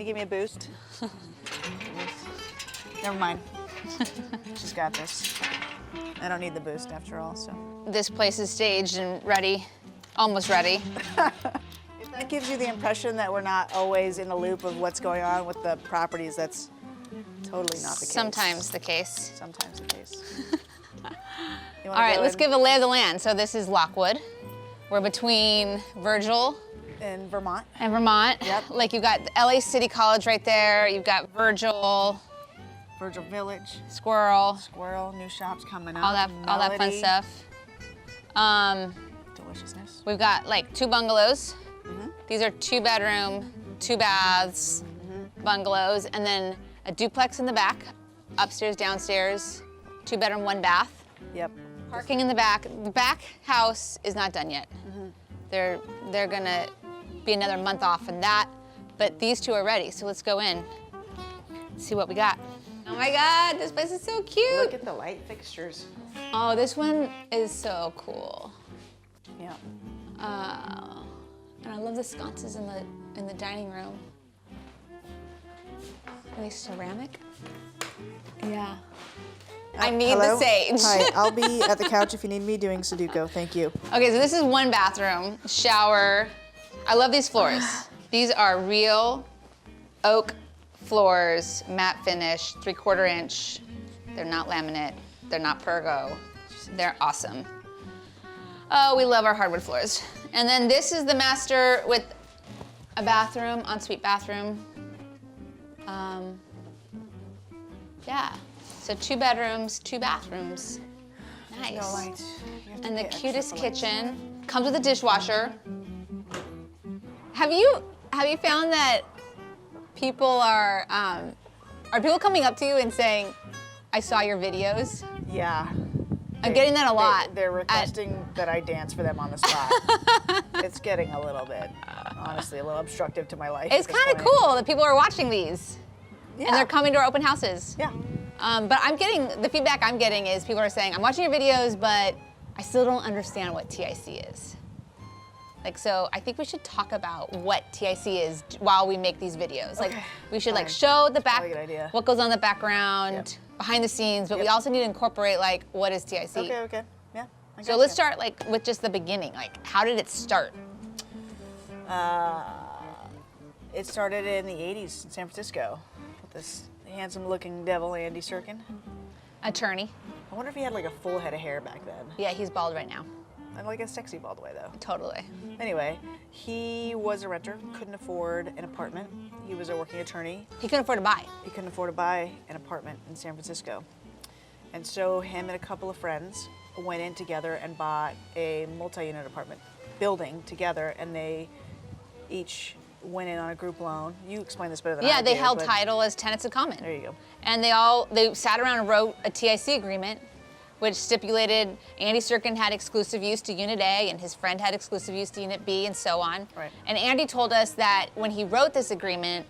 you give me a boost? Never mind. She's got this. I don't need the boost after all, so. This place is staged and ready, almost ready. If that gives you the impression that we're not always in the loop of what's going on with the properties, that's totally not the case. Sometimes the case. Sometimes the case. All right, let's give a lay of the land. So this is Lockwood. We're between Virgil in Vermont. and Vermont. Yep. Like you've got the LA City College right there. You've got Virgil Village. Squirrel, New shops coming up. all that fun stuff. Deliciousness. We've got like 2 bungalows. These are 2-bedroom, 2 baths bungalows, and then a duplex in the back, upstairs, downstairs, 2-bedroom, 1 bath. Yep. Parking in the back. The back house is not done yet. They're gonna be another month off in that, but these 2 are ready, so let's go in, see what we got. Oh my God, this place is so cute. Look at the light fixtures. Oh, this one is so cool. Yeah. And I love the sconces in the dining room. Are they ceramic? Yeah. I need Hello? the sage. Hi, I'll be at the couch if you need me doing Sudoku. Thank you. Okay, so this is 1 bathroom, shower. I love these floors. These are real oak floors, matte finish, 3/4 inch. They're not laminate. They're not pergo. They're awesome. Oh, we love our hardwood floors. And then this is the master with a bathroom, ensuite bathroom. Yeah, so 2 bedrooms, 2 bathrums. Nice. No light. And the cutest kitchen. Comes with a dishwasher. Have you found that people are people coming up to you and saying, I saw your videos? Yeah. I'm getting that a lot. They're requesting that I dance for them on the spot. It's getting a little bit, honestly, a little obstructive to my life. It's kind of cool that people are watching these. Yeah. And they're coming to our open houses. Yeah. But the feedback I'm getting is people are saying, I'm watching your videos, but I still don't understand what TIC is. Like, so I think we should talk about what TIC is while we make these videos. Like, we should like show the back, Probably a good idea. what goes on in the background, behind the scenes, but we also need to incorporate like, what is TIC? Okay. Yeah. So let's start like with just the beginning. Like, how did it start? It started in the 80s in San Francisco with this handsome-looking devil, Andy Serkin. Attorney. I wonder if he had like a full head of hair back then. Yeah, he's bald right now. I'm like a sexy bald way though. Totally. Anyway, he was a renter, couldn't afford an apartment. He was a working attorney. He couldn't afford to buy. He couldn't afford to buy an apartment in San Francisco. And so him and a couple of friends went in together and bought a multi-unit apartment building together, and they each went in on a group loan. You explain this better than I do. Yeah, they held title as tenants in common. There you go. And they sat around and wrote a TIC agreement, which stipulated Andy Serkin had exclusive use to Unit A and his friend had exclusive use to Unit B and so on. Right. And Andy told us that when he wrote this agreement,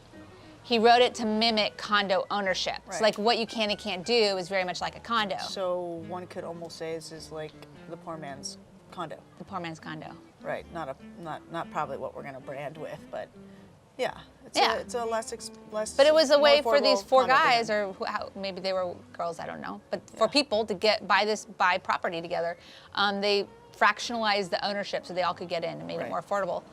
he wrote it to mimic condo ownership. Right. So like what you can and can't do is very much like a condo. So one could almost say this is like the poor man's condo. The poor man's condo. Right, not probably what we're gonna brand with, but yeah, it's a less. But it was a way for these 4 condo guys, version. or maybe they were girls, I don't know. But for people to buy property together, they fractionalized the ownership so they all could get in and made it more affordable.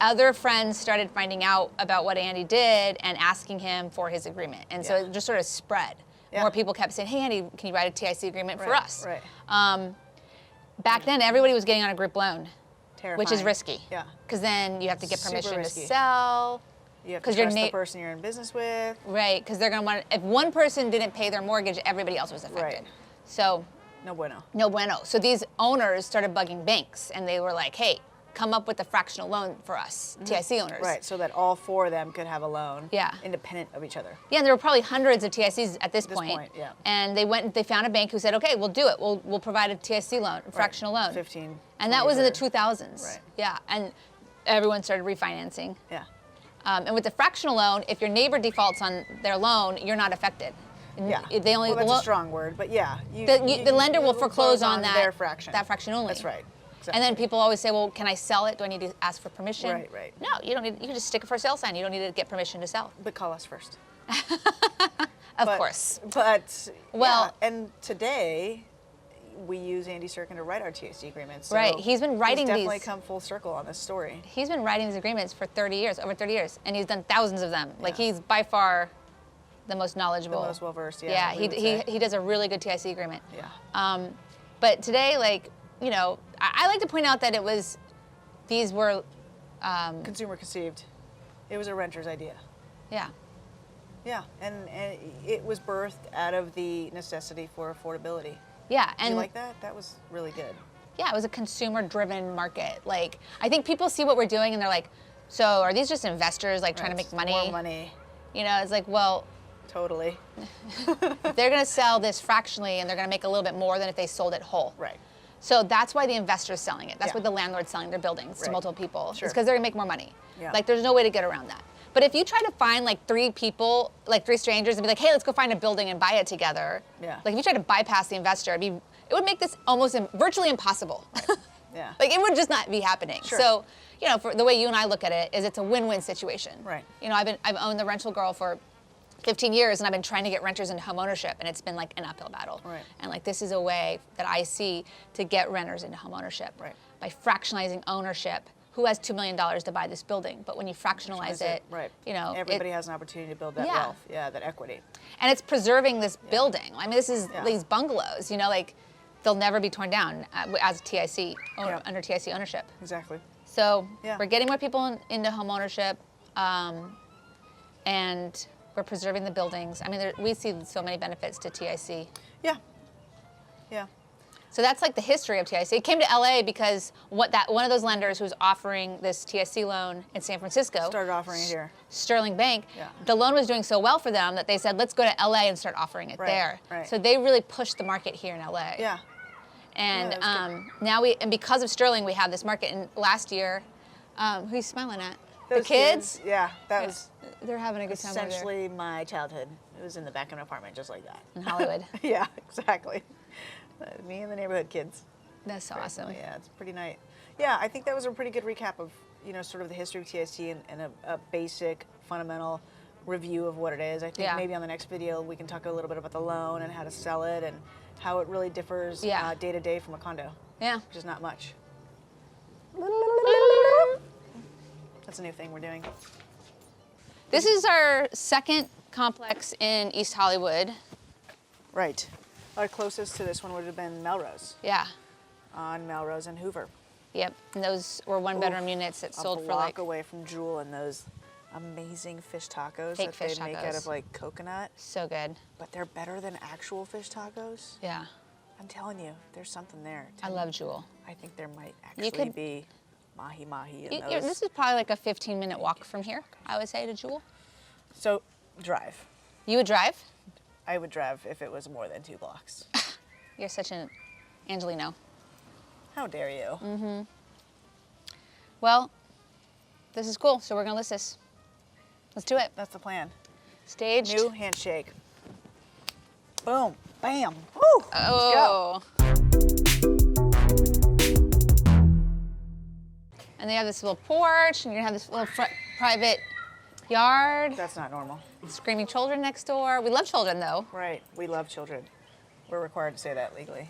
Other friends started finding out about what Andy did and asking him for his agreement, and so it just sort of spread. More people kept saying, "Hey, Andy, can you write a TIC agreement for us?" Right. Back then, everybody was getting on a group loan. Terrifying. Which is risky. Yeah. Because then you have to get Super permission to risky. sell. You have to trust the person you're in business with. Right, because they're going to want, if one person didn't pay their mortgage, everybody else was affected. Right. So. No bueno. No bueno. So these owners started bugging banks and they were like, hey, come up with a fractional loan for us, TIC owners. Right, so that all 4 of them could have a loan. Yeah. Independent of each other. Yeah, and there were probably hundreds of TICs at this point. Yeah. And they found a bank who said, okay, we'll do it. We'll provide a TIC loan, a fractional loan. 15. And that was in the 20. 2000s. Right. Yeah, and everyone started refinancing. Yeah. And with the fractional loan, if your neighbor defaults on their loan, you're not affected. Yeah. They only, well, that's a strong word, but yeah. The lender will foreclose on that. their fraction. That fraction only. That's right. And then people always say, well, can I sell it? Do I need to ask for permission? Right, right. No, you don't need, you can just stick a for sale sign. You don't need to get permission to sell. But call us first. Of course. But, Well- yeah, and today, we use Andy Serkin to write our TIC agreements. So Right, he's been writing he's definitely these. come full circle on this story. He's been writing these agreements for 30 years, over 30 years, and he's done thousands of them. Like, Yeah. he's by far the most The knowledgeable. most well-versed, yeah. Yeah, we would say. he does a really good TIC agreement. Yeah. But today, like, you know, I like to point out that these were, Consumer conceived. It was a renter's idea. yeah. Yeah, and it was birthed out of the necessity for affordability. Yeah, You and like that? That was really good. yeah, it was a consumer-driven market. Like, I think people see what we're doing and they're like, so are these just investors like trying to make money? More money. You know, it's like, well, Totally. they're going to sell this fractionally and they're going to make a little bit more than if they sold it whole. Right. So that's why the investor's selling it. That's Yeah. why the landlord's selling their buildings to Right. multiple people. Sure. It's because they're going to make more money. Yeah. Like, there's no way to get around that. But if you try to find like three people, like three strangers, and be like, hey, let's go find a building and buy it together. Yeah. Like, if you try to bypass the investor, it would make this almost virtually impossible. Yeah. Like, it would just not be happening. Sure. So, you know, for the way you and I look at it, is it's a win-win situation. Right. You know, I've owned the rental girl for 15 years, and I've been trying to get renters into home ownership, and it's been like an uphill battle. Right. And like, this is a way that I see to get renters into home ownership. Right. By fractionalizing ownership. Who has $2 million to buy this building? But when you fractionalize it, Right. you know, Everybody has an opportunity to build that Yeah. wealth. Yeah, that equity. and it's preserving this building. I mean, this is Yeah. these bungalows. You know, like they'll never be torn down as TIC Yeah. under TIC ownership. Exactly. So Yeah. we're getting more people into home ownership, and we're preserving the buildings. I mean, we see so many benefits to TIC. Yeah. Yeah. So that's like the history of TIC. It came to LA because one of those lenders who was offering this TIC loan in San Francisco Started offering it here. Sterling Bank. Yeah. The loan was doing so well for them that they said, let's go to LA and start offering it Right, there. right. So they really pushed the market here in LA. Yeah. And Yeah, that was now and because of Sterling, we have this market. And last year, who are you smiling at? Those the kids? Yeah, that was They're having a good time over there essentially my childhood. It was in the back of an apartment just like that. in Hollywood. Yeah, exactly. Me and the neighborhood kids. That's so awesome. Yeah, it's pretty nice. Yeah, I think that was a pretty good recap of, you know, sort of the history of TIC and a basic, fundamental review of what it is. I think Yeah. maybe on the next video we can talk a little bit about the loan and how to sell it and how it really differs Yeah. day to day from a condo, Yeah. which is not much. That's a new thing we're doing. This is our second complex in East Hollywood. Right. Our closest to this one would have been Melrose, Yeah. on Melrose and Hoover. Yep. And those were one-bedroom Oof, units that a sold for block like away from Jewel and those amazing fish tacos Fake that fish they make out tacos. of like coconut, so good. but they're better than actual fish tacos. Yeah. I'm telling you, there's something there. I love Jewel. I think there might You actually could- be mahi-mahi in You- those. this is probably like a 15-minute walk from here, I would say, to Jewel. So, drive. You would drive? I would drive if it was more than 2 blocks. You're such an Angelino. How dare you? Mm-hmm. Well, this is cool, so we're gonna list this. Let's do it. That's the plan. Staged. New handshake. Boom. Bam. Woo. Let's go. Oh. And they have this little porch, and you're gonna have this little private yard. That's not normal. Screaming children next door. We love children, though. Right. We love children. We're required to say that legally.